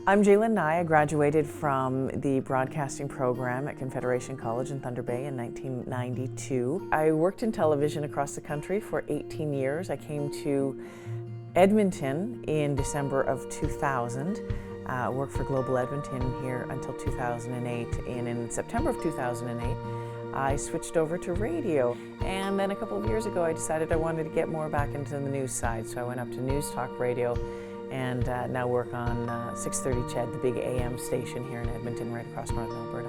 I'm LYN. I graduated from the broadcasting program at Confederation College in Thunder Bay in 1992. I worked in television across the country for 18 years. I came to Edmonton in December of 2000. Worked for Global Edmonton here until 2008, and in September of 2008 I switched over to radio. And then a couple of years ago I decided I wanted to get more back into the news side, so I went up to News Talk Radio and now work on 630 CHED, the big AM station here in Edmonton, right across northern Alberta.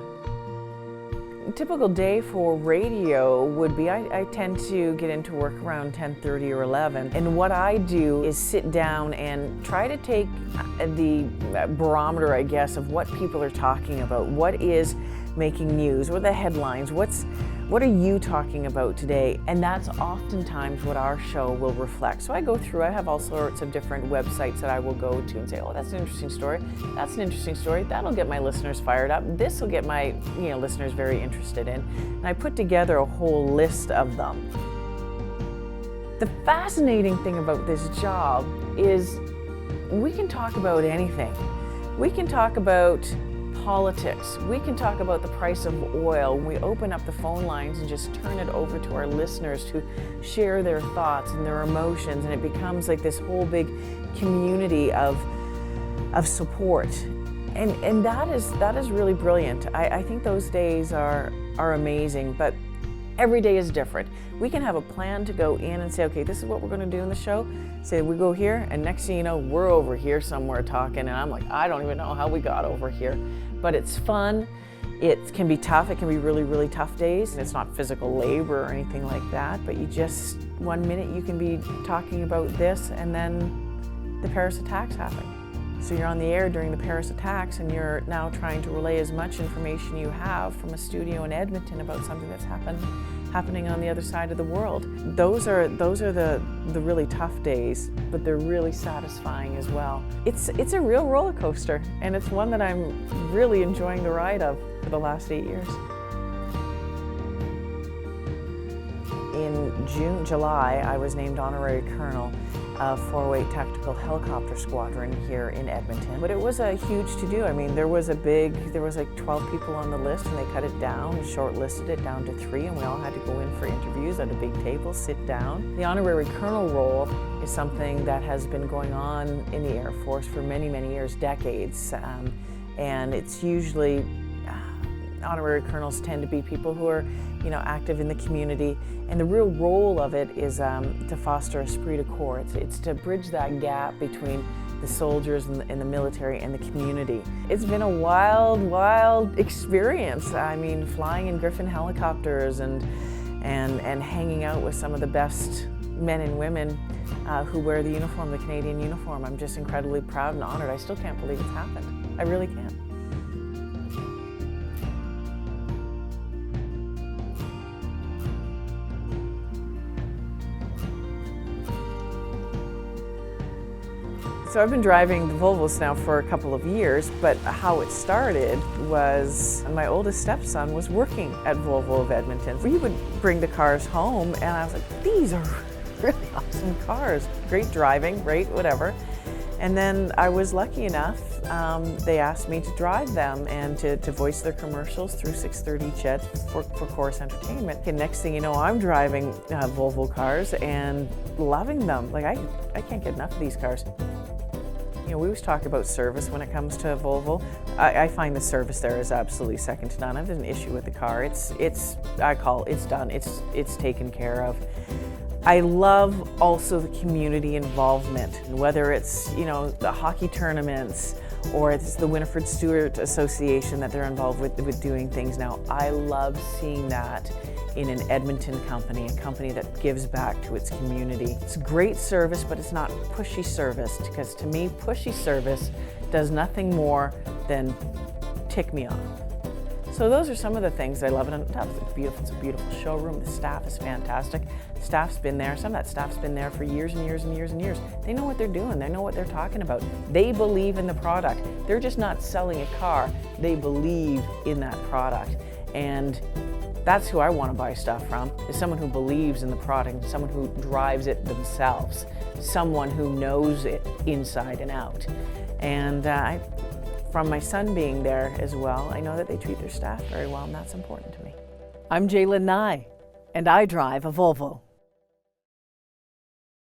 A typical day for radio would be, I tend to get into work around 10:30 or 11, and what I do is sit down and try to take the barometer, I guess, of what people are talking about, what is making news, what are the headlines, what are you talking about today? And that's oftentimes what our show will reflect. So I go through, I have all sorts of different websites that I will go to and say, oh, that's an interesting story, that's an interesting story, that'll get my listeners fired up, this will get my listeners very interested in. And I put together a whole list of them. The fascinating thing about this job is we can talk about anything. We can talk about politics. We can talk about the price of oil. We open up the phone lines and just turn it over to our listeners to share their thoughts and their emotions, and it becomes like this whole big community of support. And that is really brilliant. I think those days are amazing, but every day is different. We can have a plan to go in and say, okay, this is what we're going to do in the show. Say we go here, and next thing you know, we're over here somewhere talking, and I'm like, I don't even know how we got over here. But it's fun. It can be tough. It can be really, really tough days. And it's not physical labor or anything like that, but you just, 1 minute you can be talking about this, and then the Paris attacks happen. So you're on the air during the Paris attacks, and you're now trying to relay as much information you have from a studio in Edmonton about something that's happening on the other side of the world. Those are the really tough days, but they're really satisfying as well. It's a real roller coaster, and it's one that I'm really enjoying the ride of for the last 8 years. In July, I was named Honorary Colonel of 408 Tactical Helicopter Squadron here in Edmonton. But it was a huge to-do. I mean, there was like 12 people on the list, and they cut it down, shortlisted it down to 3, and we all had to go in for interviews at a big table, sit down. The Honorary Colonel role is something that has been going on in the Air Force for many, many years, decades, and it's usually honorary colonels tend to be people who are, active in the community, and the real role of it is to foster esprit de corps. It's to bridge that gap between the soldiers and the military and the community. It's been a wild, wild experience. I mean, flying in Griffin helicopters and hanging out with some of the best men and women who wear the uniform, the Canadian uniform. I'm just incredibly proud and honored. I still can't believe it's happened. I really can't. So I've been driving the Volvos now for a couple of years, but how it started was my oldest stepson was working at Volvo of Edmonton. We would bring the cars home, and I was like, these are really awesome cars. Great driving, great whatever. And then I was lucky enough, they asked me to drive them and to voice their commercials through 630 CHED for Chorus Entertainment. And next thing you know, I'm driving Volvo cars and loving them. Like, I can't get enough of these cars. We always talk about service when it comes to Volvo. I find the service there is absolutely second to none. I have an issue with the car. It's done. It's taken care of. I love also the community involvement, whether it's the hockey tournaments or it's the Winifred Stewart Association that they're involved with doing things now. I love seeing that in an Edmonton company, a company that gives back to its community. It's great service, but it's not pushy service, because to me, pushy service does nothing more than tick me off. So those are some of the things I love. And it's a beautiful showroom. The staff is fantastic. Staff's been there. Some of that staff's been there for years and years and years and years. They know what they're doing. They know what they're talking about. They believe in the product. They're just not selling a car. They believe in that product. And that's who I want to buy stuff from, is someone who believes in the product, someone who drives it themselves, someone who knows it inside and out. And From my son being there as well, I know that they treat their staff very well, and that's important to me. I'm LYN, and I drive a Volvo.